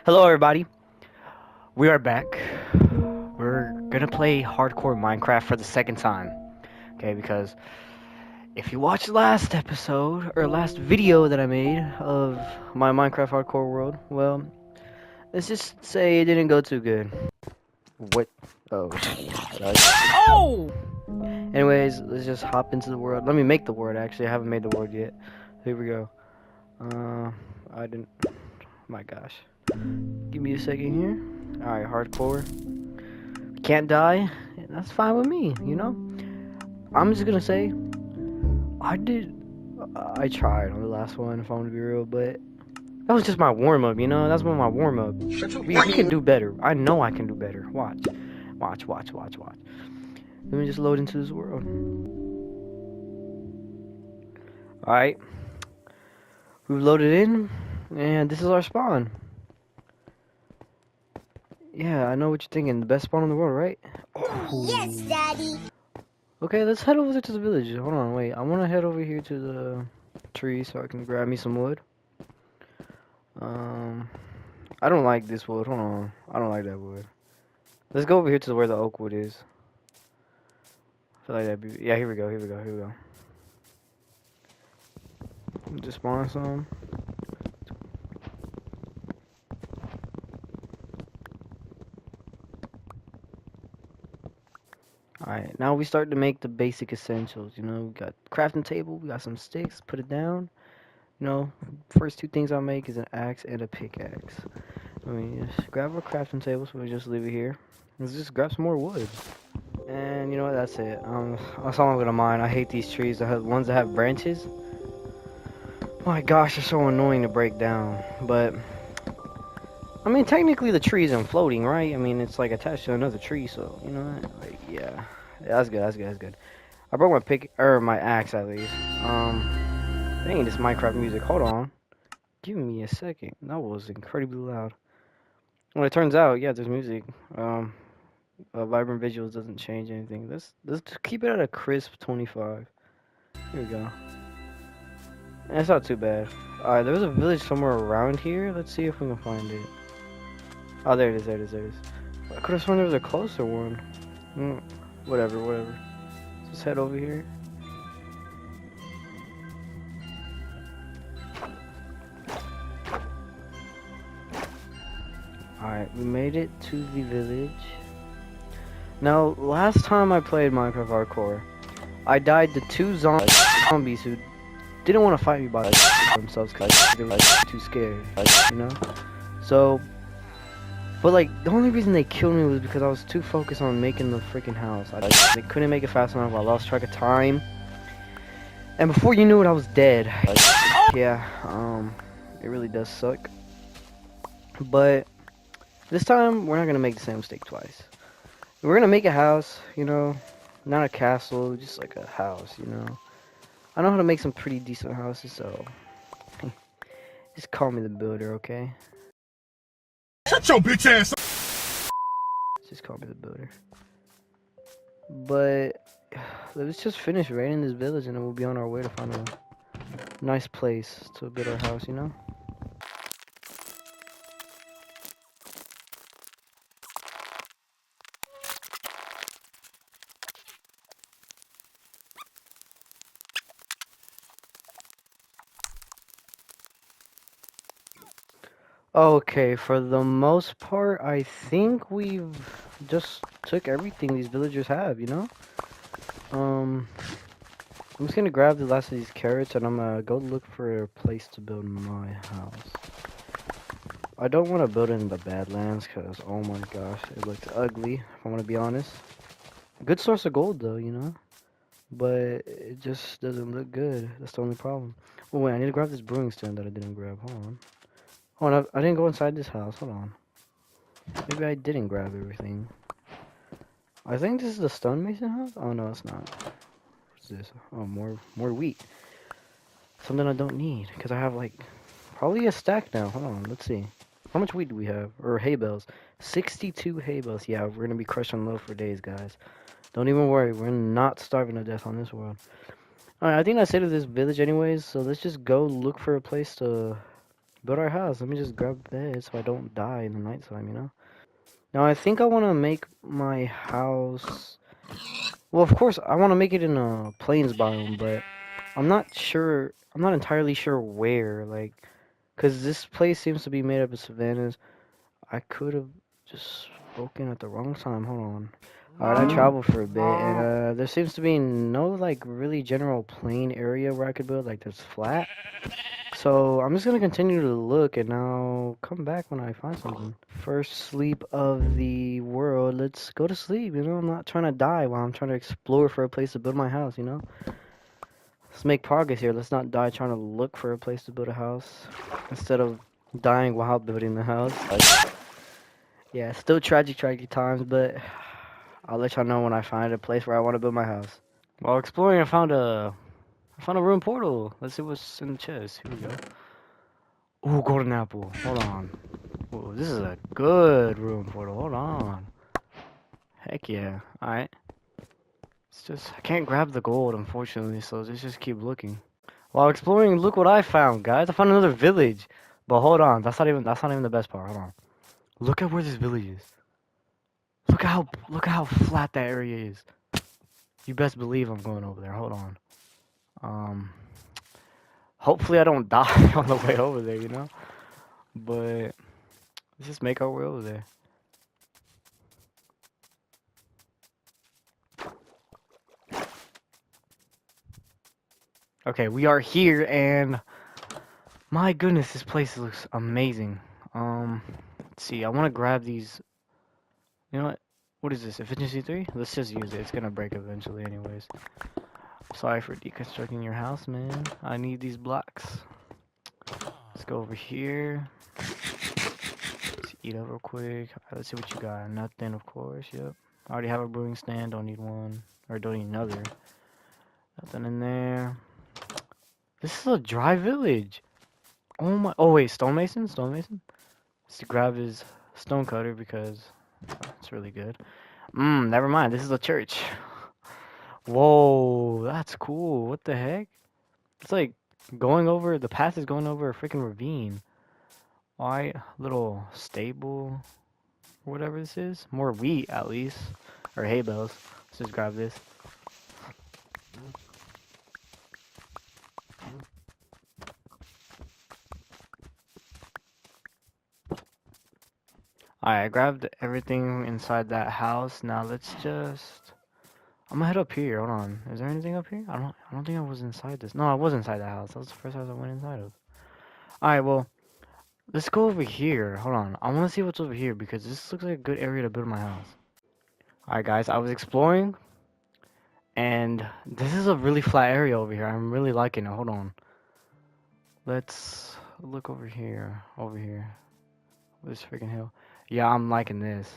Hello, everybody. We are back. We're gonna play hardcore Minecraft for the second time. Okay, because if you watched last episode or last video that I made of my Minecraft hardcore world, well, let's just say it didn't go too good. What? Oh. Oh! Anyways, let's just hop into the world. Let me make the world, actually. I haven't made the world yet. Here we go. I didn't. My gosh. Give me a second here. Alright, hardcore. Can't die, that's fine with me, you know? I'm just gonna say, I did, I tried on the last one, if I'm gonna be real, but that was just my warm-up, you know? That's been my warm-up. We can do better. I know I can do better. Watch. Watch, watch, watch, watch. Let me just load into this world. Alright. We've loaded in, and this is our spawn. Yeah, I know what you're thinking. The best spawn in the world, right? Oh. Yes, Daddy. Okay, let's head over there to the village. Hold on, wait. I want to head over here to the tree so I can grab me some wood. I don't like this wood. Hold on. I don't like that wood. Let's go over here to where the oak wood is. I feel like that'd be... Yeah, here we go, here we go, here we go. Just spawn some. Alright, now we start to make the basic essentials, you know. We got crafting table, we got some sticks, put it down. You know, first two things I'll make is an axe and a pickaxe. Let me just grab our crafting table, so we just leave it here. Let's just grab some more wood. And you know what, that's it. That's all I'm gonna mine. I hate these trees, the ones that have branches. My gosh, they're so annoying to break down. But, I mean, technically the tree isn't floating, right? I mean, it's like attached to another tree, so, you know, like, yeah. Yeah, that's good, that's good, that's good. I broke my axe at least. Dang, this Minecraft music, hold on. Give me a second. That was incredibly loud. Well, it turns out, yeah, there's music. Vibrant visuals doesn't change anything. Let's just keep it at a crisp 25. Here we go. And it's not too bad. Alright, there's a village somewhere around here. Let's see if we can find it. Oh, there it is, there it is, there it is. I could have sworn there was a closer one. Whatever, whatever. Let's head over here. Alright, we made it to the village. Now, last time I played Minecraft Hardcore, I died to two zombies who didn't want to fight me by themselves because they were too scared, you know? So, but like, the only reason they killed me was because I was too focused on making the freaking house. They couldn't make it fast enough, I lost track of time. And before you knew it, I was dead. Yeah, it really does suck. But, this time, we're not gonna make the same mistake twice. We're gonna make a house, you know, not a castle, just like a house, you know. I know how to make some pretty decent houses, so just call me the builder, okay? Shut your bitch ass. Just call me the builder. But let's just finish raiding this village, and then we'll be on our way to find a nice place to build our house, you know. Okay, for the most part, I think we've just took everything these villagers have, you know? I'm just gonna grab the last of these carrots and I'm gonna go look for a place to build my house. I don't want to build it in the Badlands because, oh my gosh, it looks ugly, if I want to be honest. Good source of gold though, you know? But it just doesn't look good. That's the only problem. Oh wait, I need to grab this brewing stand that I didn't grab. Hold on. Oh, no, I didn't go inside this house. Hold on. Maybe I didn't grab everything. I think this is the stonemason house? Oh, no, it's not. What's this? Oh, more wheat. Something I don't need, because I have, like, probably a stack now. Hold on, let's see. How much wheat do we have? Or hay bales. 62 hay bales. Yeah, we're going to be crushing low for days, guys. Don't even worry. We're not starving to death on this world. Alright, I think that's it of this village anyways, so let's just go look for a place to build our house. Let me just grab a bed so I don't die in the nighttime, you know? Now, I think I want to make my house... Well, of course, I want to make it in a plains biome, but I'm not sure... I'm not entirely sure where, like... Because this place seems to be made up of savannas. I could have just spoken at the wrong time. Hold on. Alright, I traveled for a bit, and there seems to be no, like, really general plain area where I could build, like, that's flat. So, I'm just gonna continue to look, and I'll come back when I find something. First sleep of the world. Let's go to sleep, you know? I'm not trying to die while I'm trying to explore for a place to build my house, you know? Let's make progress here. Let's not die trying to look for a place to build a house instead of dying while building the house. Yeah, still tragic times, but I'll let y'all know when I find a place where I want to build my house. While exploring, I found a room portal. Let's see what's in the chest. Here we go. Ooh, golden apple. Hold on. Ooh, this is a good room portal. Hold on. Heck yeah. Alright. It's just, I can't grab the gold, unfortunately, so let's just keep looking. While exploring, look what I found, guys. I found another village. But hold on, that's not even the best part. Hold on. Look at where this village is. Look at how flat that area is. You best believe I'm going over there. Hold on. Hopefully I don't die on the way over there, you know? But let's just make our way over there. Okay, we are here, and my goodness, this place looks amazing. Let's see. I want to grab these. You know what? What is this? Efficiency 3? Let's just use it. It's gonna break eventually, anyways. Sorry for deconstructing your house, man. I need these blocks. Let's go over here. Let's eat up real quick. Alright, let's see what you got. Nothing, of course. Yep. I already have a brewing stand. Don't need one. Or don't need another. Nothing in there. This is a dry village. Oh my. Oh wait, stonemason? Stonemason? Let's grab his stone cutter because it's really good. Never mind. This is a church. Whoa, that's cool. What the heck? It's like going over, the path is going over a freaking ravine. Why? Little stable or whatever this is. More wheat at least. Or hay bales. Let's just grab this. Alright, I grabbed everything inside that house. Now let's just... I'm gonna head up here. Hold on. Is there anything up here? I don't think I was inside this. No, I was inside that house. That was the first house I went inside of. Alright, well, let's go over here. Hold on. I want to see what's over here because this looks like a good area to build my house. Alright, guys. I was exploring. And this is a really flat area over here. I'm really liking it. Hold on. Let's look over here. Over here. This freaking hill. Yeah, I'm liking this.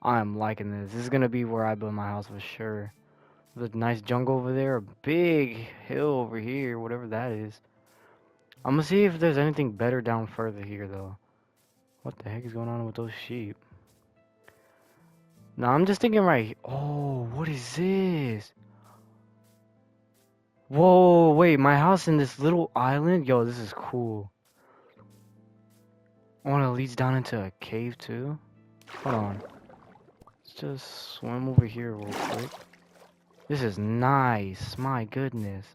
I'm liking this. This is gonna be where I build my house for sure. There's a nice jungle over there. A big hill over here. Whatever that is. I'm gonna see if there's anything better down further here, though. What the heck is going on with those sheep? Now, I'm just thinking right... Oh, what is this? Whoa, wait, my house in this little island? Yo, this is cool. Oh, and it leads down into a cave, too? Hold on. Let's just swim over here real quick. This is nice. My goodness.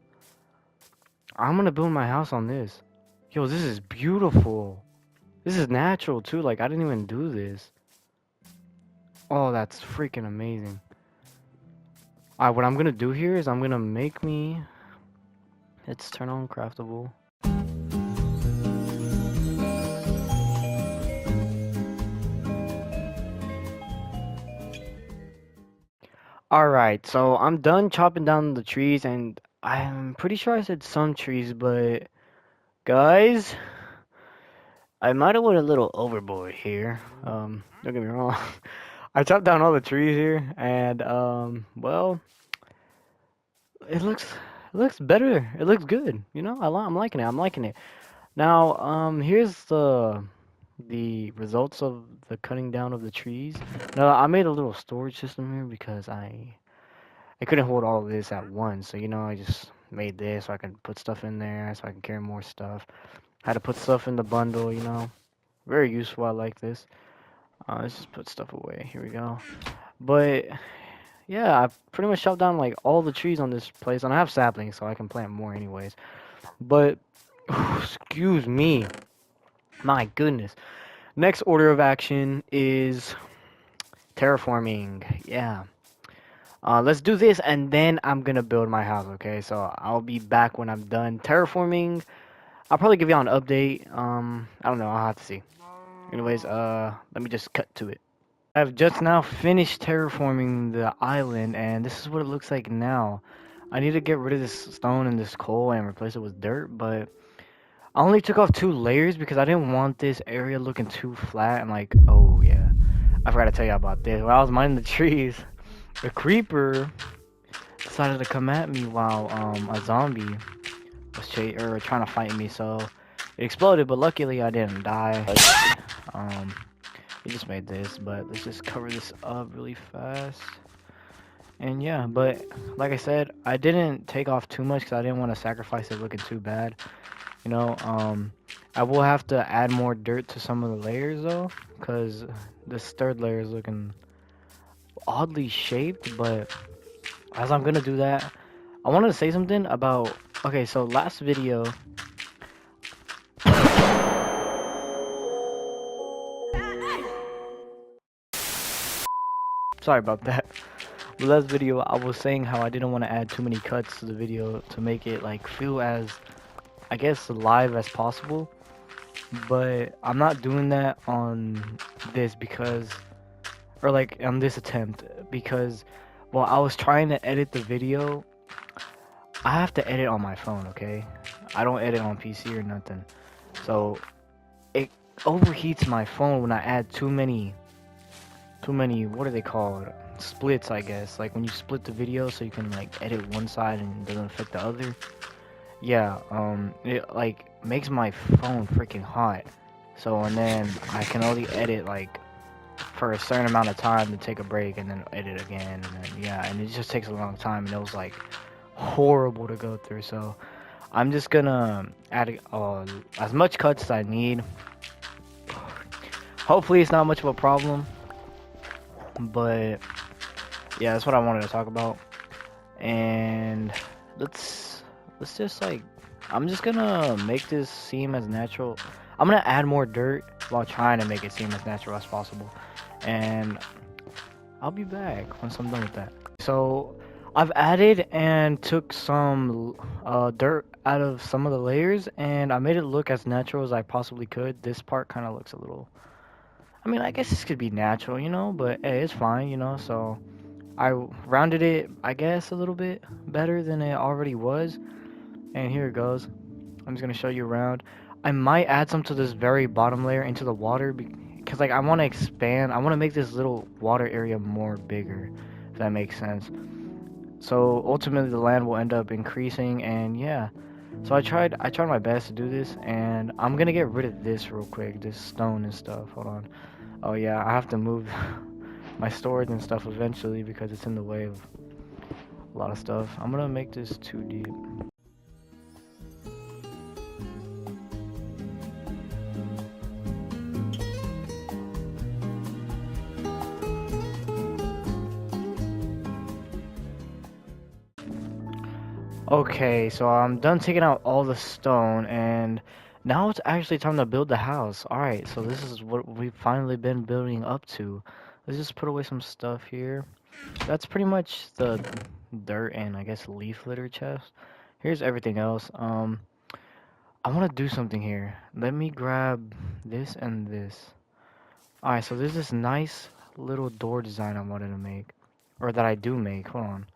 I'm gonna build my house on this. Yo, this is beautiful. This is natural, too. Like, I didn't even do this. Oh, that's freaking amazing. Alright, what I'm gonna do here is I'm gonna make me... Let's turn on craftable. Alright, so I'm done chopping down the trees, and I'm pretty sure I said some trees, but... Guys... I might have went a little overboard here. Don't get me wrong. I chopped down all the trees here, and, well... It looks better. It looks good. You know, I'm liking it. I'm liking it. Now, here's the results of the cutting down of the trees. Now, I made a little storage system here because I couldn't hold all of this at once. So, you know, I just made this so I can put stuff in there so I can carry more stuff. Had to put stuff in the bundle, you know. Very useful. I like this. Let's just put stuff away. Here we go. But yeah, I pretty much chopped down like all the trees on this place, and I have saplings, so I can plant more anyways. But excuse me, my goodness. Next order of action is terraforming. Yeah. Let's do this, and then I'm gonna build my house. Okay, so I'll be back when I'm done terraforming. I'll probably give you all an update. I don't know. I'll have to see. Anyways, let me just cut to it. I've just now finished terraforming the island, and this is what it looks like now. I need to get rid of this stone and this coal and replace it with dirt, but I only took off 2 layers because I didn't want this area looking too flat. And like, oh yeah, I forgot to tell you about this. When I was mining the trees, a creeper decided to come at me while a zombie was trying to fight me. So it exploded, but luckily I didn't die. We just made this, but let's just cover this up really fast. And yeah, but like I said, I didn't take off too much because I didn't want to sacrifice it looking too bad. You know, I will have to add more dirt to some of the layers though, because this third layer is looking oddly shaped. But as I'm gonna do that, I wanted to say something about. Okay, so last video. Sorry about that. The last video, I was saying how I didn't want to add too many cuts to the video to make it like feel as, I guess, live as possible. But I'm not doing that on this because, or like on this attempt, because while I was trying to edit the video, I have to edit on my phone, okay? I don't edit on PC or nothing. So it overheats my phone when I add too many, what are they called? Splits, I guess. Like when you split the video so you can like edit one side and it doesn't affect the other. Yeah, it like makes my phone freaking hot. So and then I can only edit like for a certain amount of time to take a break and then edit again, and then yeah, and it just takes a long time, and it was like horrible to go through. So I'm just gonna add as much cuts as I need. Hopefully it's not much of a problem, but yeah, that's what I wanted to talk about. And let's just like, I'm just gonna make this seem as natural. I'm gonna add more dirt while trying to make it seem as natural as possible. And I'll be back once I'm done with that. So I've added and took some dirt out of some of the layers, and I made it look as natural as I possibly could. This part kind of looks a little, I mean, I guess this could be natural, you know, but hey, it's fine, you know. So I rounded it, I guess, a little bit better than it already was. And here it goes. I'm just gonna show you around. I might add some to this very bottom layer into the water because like I want to expand. I want to make this little water area more bigger, if that makes sense. So ultimately the land will end up increasing, and yeah. So I tried my best to do this, and I'm gonna get rid of this real quick, this stone and stuff. Hold on. Oh yeah, I have to move my storage and stuff eventually because it's in the way of a lot of stuff. I'm gonna make this too deep. Okay, so I'm done taking out all the stone, and now it's actually time to build the house. Alright, so this is what we've finally been building up to. Let's just put away some stuff here. That's pretty much the dirt and I guess leaf litter chest. Here's everything else. I want to do something here. Let me grab this and this. Alright, so there's this nice little door design I wanted to make. Or that I do make. Hold on.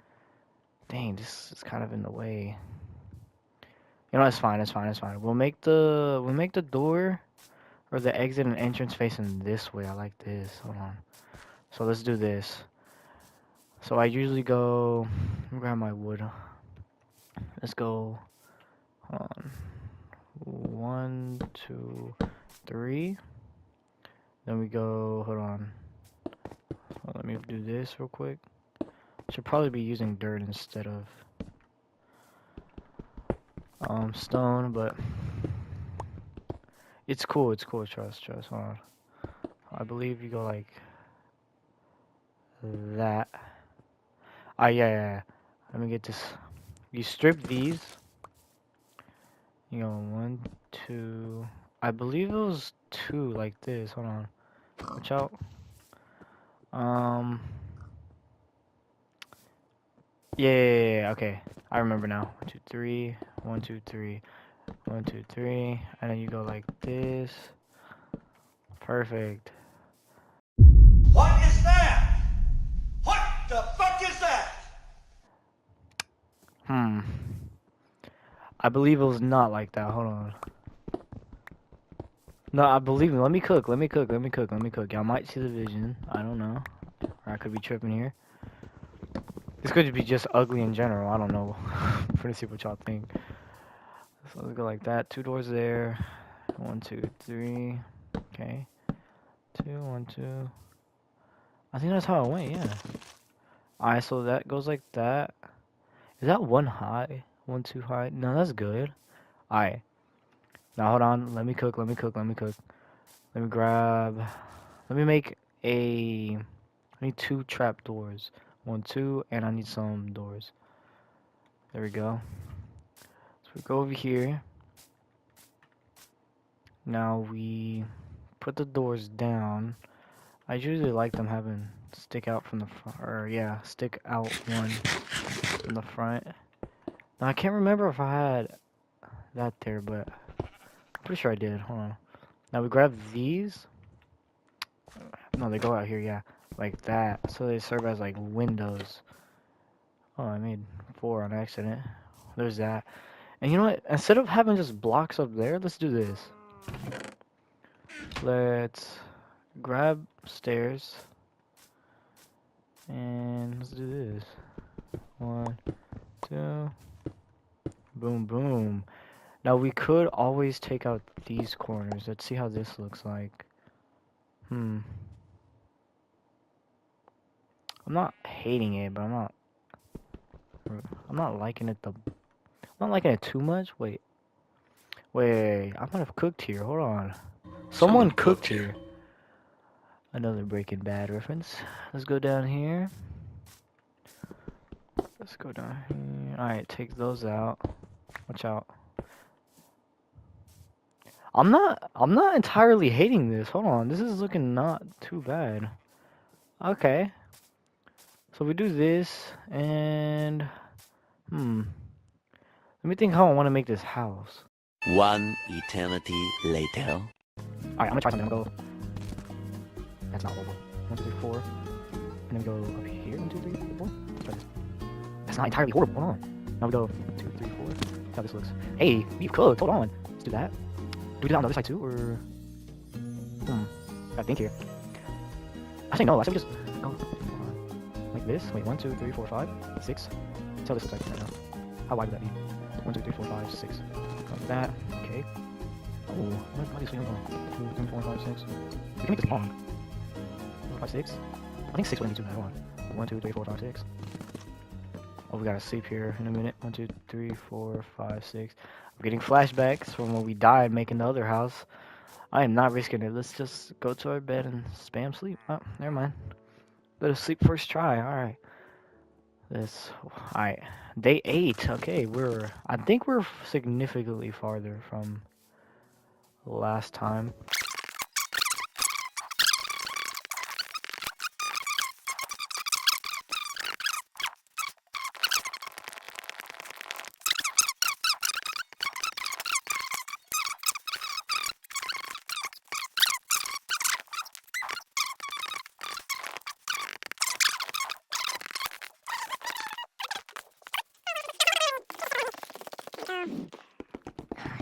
Dang, this is kind of in the way. You know, it's fine, it's fine, it's fine. We'll make the door or the exit and entrance facing this way. I like this. Hold on. So let's do this. So I usually go, let me grab my wood. Let's go. Hold on. 1, 2, 3. Then we go. Hold on. Let me do this real quick. Should probably be using dirt instead of stone, but It's cool. It's cool. Trust. Hold on. I believe you go like that. Ah, yeah. Let me get this. You strip these. You go 1, 2. I believe it was 2 like this. Hold on. Watch out. Yeah. Okay. I remember now. 1, 2, 3. 1, 2, 3. 1, 2, 3. And then you go like this. Perfect. What is that? What the fuck is that? I believe it was not like that. Hold on. No, I believe me. Let me cook. Y'all might see the vision. I don't know. Or I could be tripping here. This could be just ugly in general. I don't know. I'm trying to see what y'all think. So let's go like that. 2 doors there. 1, 2, 3. Okay. 2, 1, 2. I think that's how it went. Yeah. Alright, so that goes like that. Is that 1 high? 1, 2 high? No, that's good. Alright. Now hold on. Let me cook. Let me grab. Let me make a. I need 2 trap doors. 1, 2, and I need some doors. There we go. So we go over here. Now we put the doors down. I usually like them having stick out from the front, or yeah, stick out one from the front. Now I can't remember if I had that there, but I'm pretty sure I did. Hold on. Now we grab these. No, they go out here, yeah, like that. So they serve as like windows. Oh, I made 4 on accident. There's that. And you know what? Instead of having just blocks up there, let's do this. Let's grab stairs. And let's do this. 1, 2. Boom, boom. Now we could always take out these corners. Let's see how this looks like. I'm not hating it, but I'm not liking it too much. Wait. I might have cooked here. Hold on. Someone cooked here. Another Breaking Bad reference. Let's go down here. Alright, take those out. Watch out. I'm not entirely hating this. Hold on. This is looking not too bad. Okay. So we do this and let me think how I want to make this house. 1 eternity later. Alright, I'm gonna try something. I'm gonna go. That's not horrible. 1, 2, 3, 4. And then we go up here. 1, 2, 3, 4. Let's try this. That's not entirely horrible. Hold on. Now we go 2, 3, 4. See how this looks. Hey, we've cooked. Hold on. Let's do that. Do we do that on the other side too, or? Gotta think here. Actually, no. I said we just go like this. Wait, 1, 2, 3, 4, 5, 6. See how this looks like right now. How wide would that be? 1, 2, 3, 4, 5, 6. Like that. Okay. Oh, what is 2, 3, 4, 5, 6. We can make this long. 4, 5, 6. I think 6 wouldn't be too bad. Hold on. 1, 2, 3, 4, 5, 6. Oh, we gotta sleep here in a minute. 1, 2, 3, 4, 5, 6. I'm getting flashbacks from when we died making the other house. I am not risking it. Let's just go to our bed and spam sleep. Oh, never mind. Let us sleep first try. Alright. Alright. Day 8. Okay, I think we're significantly farther from last time.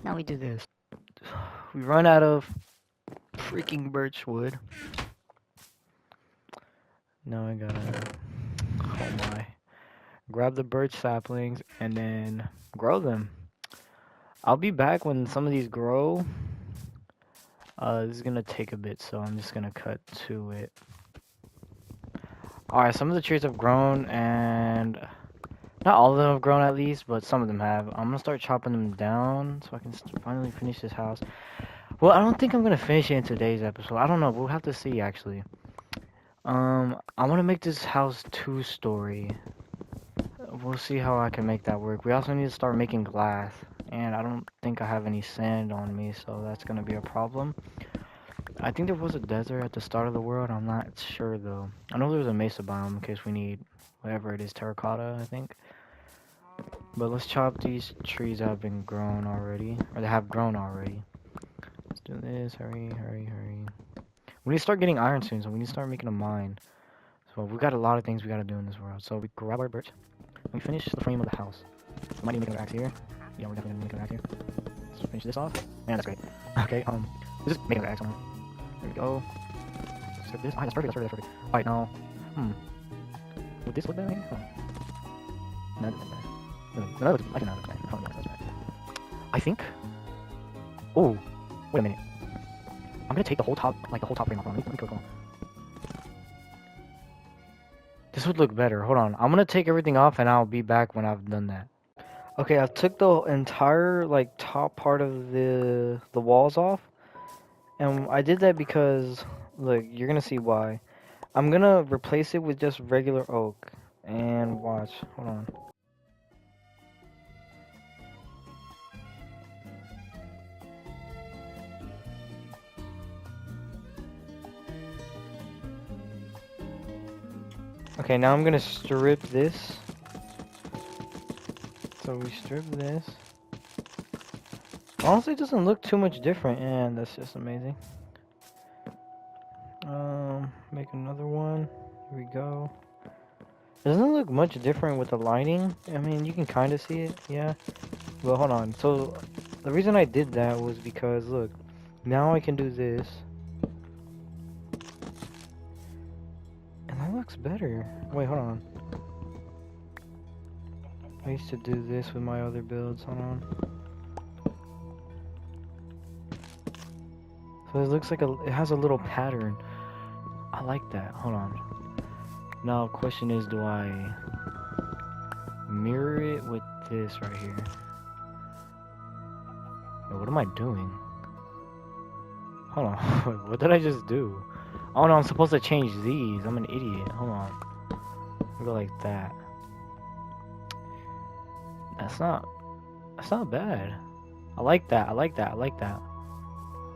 Now we do this. We run out of freaking birch wood. Now I gotta, oh my, grab the birch saplings and then grow them. I'll be back when some of these grow. This is gonna take a bit, so I'm just gonna cut to it. Alright, some of the trees have grown, and not all of them have grown at least, but some of them have. I'm gonna start chopping them down so I can finally finish this house. Well, I don't think I'm gonna finish it in today's episode. I don't know. We'll have to see actually. I want to make this house two-story. We'll see how I can make that work. We also need to start making glass, and I don't think I have any sand on me, so that's gonna be a problem. I think there was a desert at the start of the world. I'm not sure though. I know there's a mesa biome in case we need whatever it is, terracotta, I think. But let's chop these trees that have been grown already, or they have grown already. Let's do this. Hurry, hurry, hurry. We need to start getting iron soon, so we need to start making a mine. So we got a lot of things we gotta do in this world. So we grab our birch. We finish the frame of the house. We might need to make another axe here. Yeah, we're definitely gonna make another axe here. Let's finish this off. Man, that's great. Okay, let's just make another axe on. There we go. Set this. Alright, that's perfect, that's perfect. Alright, now, would this look bad here? Oh. No, it doesn't look bad. No, I can have it. Oh, yeah, that's bad. I think. Oh, wait a minute. I'm gonna take the whole top, like the whole top frame off. Let me click on. This would look better. Hold on. I'm gonna take everything off and I'll be back when I've done that. Okay, I took the entire like top part of the walls off. And I did that because look, you're gonna see why. I'm gonna replace it with just regular oak. And watch. Hold on. Okay, now I'm gonna strip this. So we strip this. Honestly, it doesn't look too much different, and that's just amazing. Make another one. Here we go. It doesn't look much different with the lighting. I mean, you can kind of see it, yeah. Well, hold on. So, the reason I did that was because, look, now I can do this. And that looks better. Wait, hold on. I used to do this with my other builds. Hold on. So it looks like it has a little pattern. I like that. Hold on. Now, question is, do I mirror it with this right here? Wait, what am I doing? Hold on. What did I just do? Oh no, I'm supposed to change these. I'm an idiot. Hold on. Go like that. That's not bad. I like that. I like that. I like that.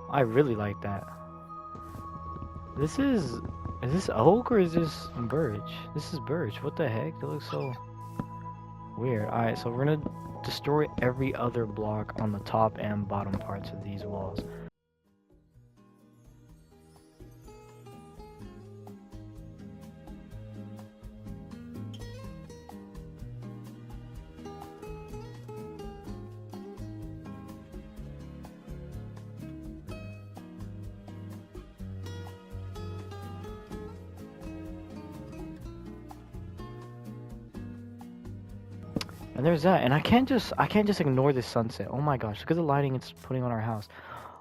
I really like that. This is this oak or is this birch? This is birch. What the heck? That looks so weird. Alright, so we're gonna destroy every other block on the top and bottom parts of these walls. And there's that, and I can't just ignore this sunset. Oh my gosh, look at the lighting it's putting on our house.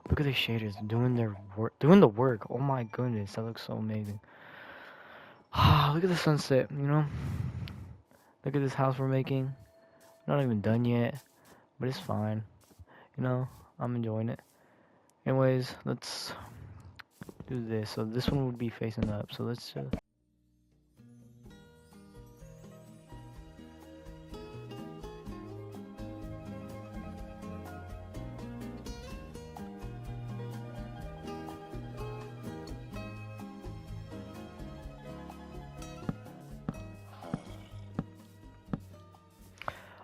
Look at the shaders doing the work. Oh my goodness, that looks so amazing. Look at the sunset, you know? Look at this house we're making. Not even done yet, but it's fine. You know, I'm enjoying it. Anyways, let's do this. So this one would be facing up. So let's just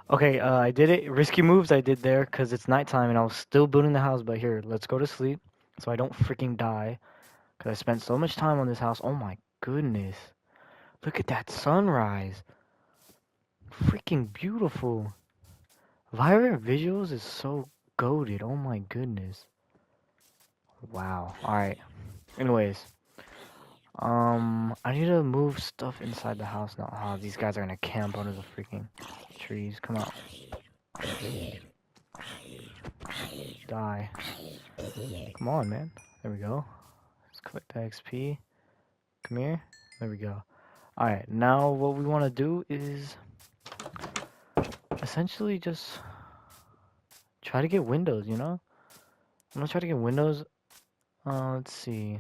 okay, I did it. Risky moves I did there because it's nighttime and I was still building the house. But here, let's go to sleep so I don't freaking die. Because I spent so much time on this house. Oh my goodness. Look at that sunrise. Freaking beautiful. Vibrant visuals is so goated. Oh my goodness. Wow. Alright. Anyways. I need to move stuff inside the house now. Oh, these guys are gonna camp under the freaking trees. Come on. Die. Come on, man. There we go. Let's collect the XP. Come here. There we go. Alright, now what we want to do is essentially just try to get windows, you know? I'm gonna try to get windows. Let's see.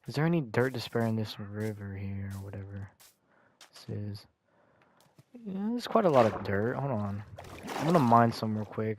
Is there any dirt to spare in this river here or whatever this is? Yeah, there's quite a lot of dirt. Hold on. I'm gonna mine some real quick.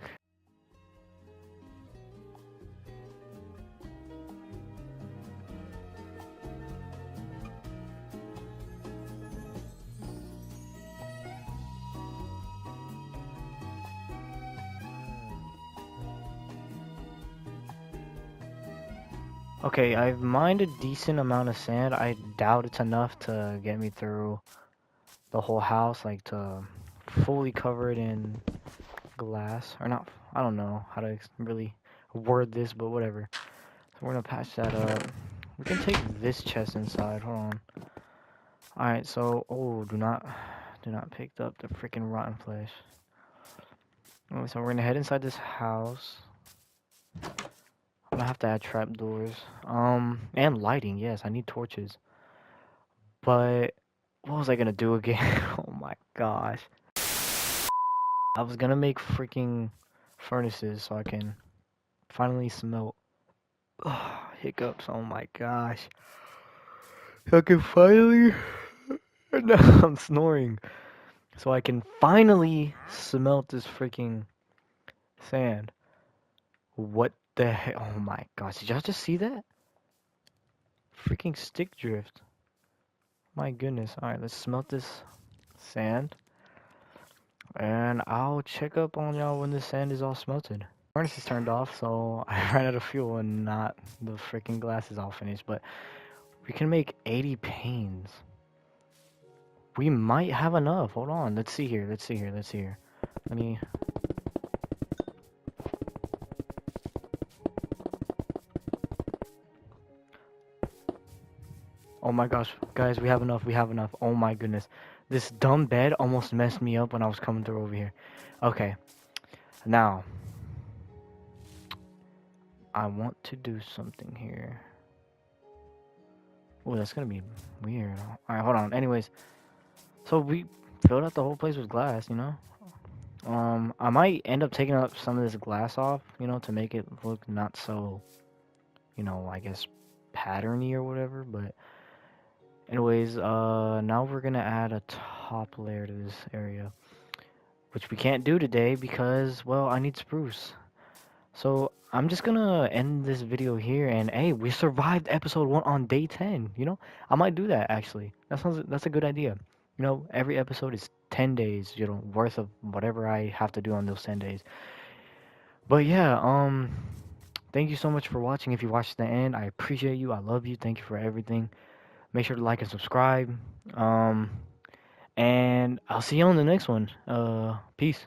Okay, I've mined a decent amount of sand. I doubt it's enough to get me through the whole house, like to fully cover it in glass. Or not, I don't know how to really word this, but whatever. So we're gonna patch that up. We can take this chest inside, hold on. Alright, so, oh, do not pick up the freaking rotten flesh. Okay, so we're gonna head inside this house. I'm gonna have to add trapdoors. And lighting, yes, I need torches. But what was I gonna do again? Oh my gosh. I was gonna make freaking furnaces so I can finally smelt. Hiccups, oh my gosh. So I can finally. No, I'm snoring. So I can finally smelt this freaking sand. What the heck? Oh my gosh, did y'all just see that? Freaking stick drift. My goodness. Alright, let's smelt this sand. And I'll check up on y'all when the sand is all smelted. Furnace is turned off, so I ran out of fuel and not the freaking glass is all finished. But we can make 80 panes. We might have enough. Hold on. Let's see here. Let me. Oh my gosh, guys, we have enough. Oh my goodness. This dumb bed almost messed me up when I was coming through over here. Okay. Now, I want to do something here. Oh, that's gonna be weird. Alright, hold on. Anyways, so we filled out the whole place with glass, you know? I might end up taking up some of this glass off, you know, to make it look not so, you know, I guess patterny or whatever, but anyways, now we're gonna add a top layer to this area, which we can't do today because, well, I need spruce. So I'm just gonna end this video here, and hey, we survived episode 1 on day 10, you know? I might do that, actually. That's a good idea. You know, every episode is 10 days, you know, worth of whatever I have to do on those 10 days. But yeah, thank you so much for watching. If you watched to the end, I appreciate you. I love you. Thank you for everything. Make sure to like and subscribe. And I'll see you on the next one. Peace.